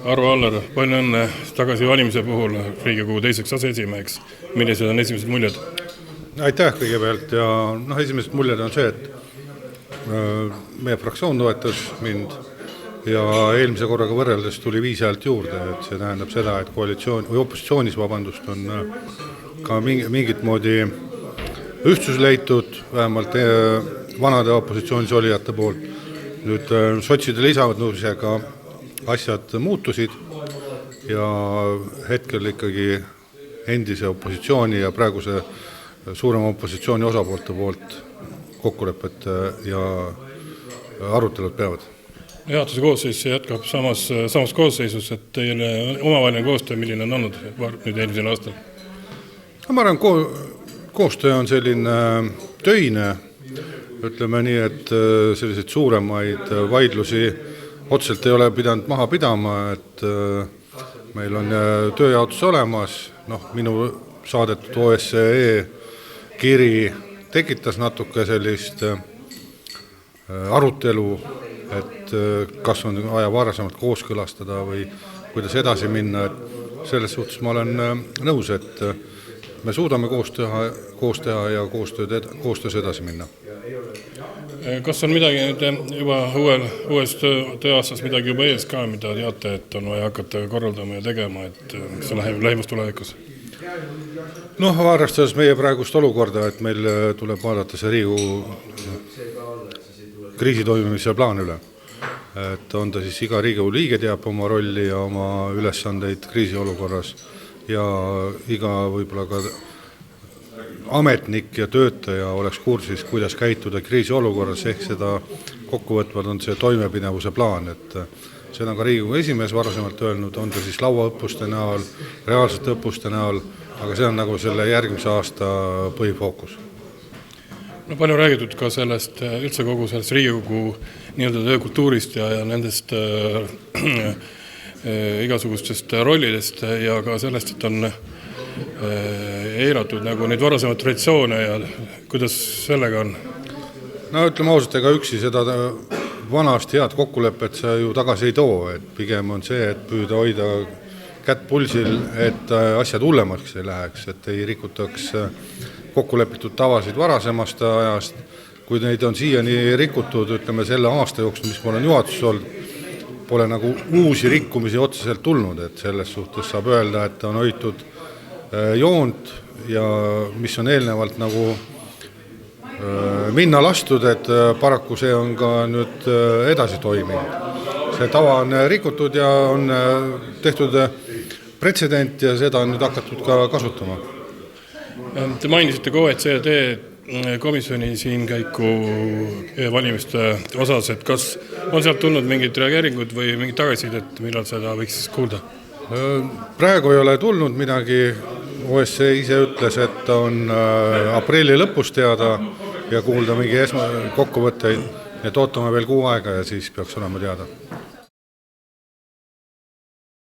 Arvo Aller, palju õnne tagasi valimise puhul Riigikogu teiseks aseesimeheks. Millised on esimesed muljed? Aitäh kõigepealt ja esimesed muljed on see, et meie fraktsioon toetas mind ja eelmise korraga võrreldes tuli 5 häält juurde, et see tähendab seda, et opositsioonis on ka mingit moodi ühtsus leitud, vähemalt vanade opositsioonis olijate poolt. Nüüd sotside lisavõtmisega asjad muutusid ja hetkel ikkagi endise opositsiooni ja praeguse suurema opositsiooni osapoolte poolt kokkulepet ja arutelud peavad. Juhatuse koosseis jätkab samas koosseisus, et teile omavaheline koostöö, milline on olnud nüüd eelmisel aastal? Ma arvan, koostöö on selline töine, ütleme nii, et selliseid suuremaid vaidlusi otseselt ei ole pidanud maha pidama, et meil on tööjaotus olemas, minu saadetud OSCE kiri tekitas natuke sellist arutelu, et kas on vaja varasemalt kooskõlastada või kuidas edasi minna, et selles suhtes ma olen nõus, et me suudame koos teha ja koostöös edasi minna. Kas on midagi juba uues tööaastas midagi juba ees ka, mida teate, et on vaja hakata korraldama ja tegema, et mis on lähimas tulevikus? Arvestades meie praegust olukorda, et meil tuleb vaadata see Riigikogu kriisi toimimise plaan üle. Et on ta siis iga Riigikogu liige teab oma rolli ja oma ülesandeid kriisiolukorras ja iga võib-olla ka ametnik ja töötaja oleks kursis, kuidas käituda kriisiolukorras, ehk seda kokkuvõtvalt on see toimepidevuse plaan, et seda on ka Riigikogu esimees varasemalt öelnud, on ta siis lauaõppuste näol, reaalsete õppuste näol, aga see on nagu selle järgmise aasta põhifookus. Palju räägitud ka sellest, üldse kogu sellest Riigikogu nii-öelda töökultuurist ja nendest igasugustest rollidest ja ka sellest, et on eiratud nagu neid varasemaid traditsioone ja kuidas sellega on? Ütleme ausalt, ega üksi seda vanast head kokkulepet sa ju tagasi ei too, et pigem on see, et püüda hoida kätt pulsil, et asjad hullemaks ei läheks, et ei rikutaks kokkulepitud tavasid varasemast ajast. Kui neid on siiani rikutud, ütleme selle aasta jooksul, mis ma olen juhatuses olnud, pole nagu uusi rikkumisi otseselt tulnud, et selles suhtes saab öelda, et on hoitud joont ja mis on eelnevalt nagu minna lastud, et paraku see on ka nüüd edasi toiminud. See tava on rikutud ja on tehtud pretsedent ja seda on nüüd hakatud ka kasutama. Te mainisite ka OECD komisjoni siin käiku valimiste osas, et kas on sealt tulnud mingid reageeringud või mingid tagasisidet, millal seda võiks kuulda? Praegu ei ole tulnud midagi. OSCE ise ütles, et on aprilli lõpus teada ja kuulda mingi kokkuvõtteid, et ootame veel 6 aega ja siis peaks olema teada.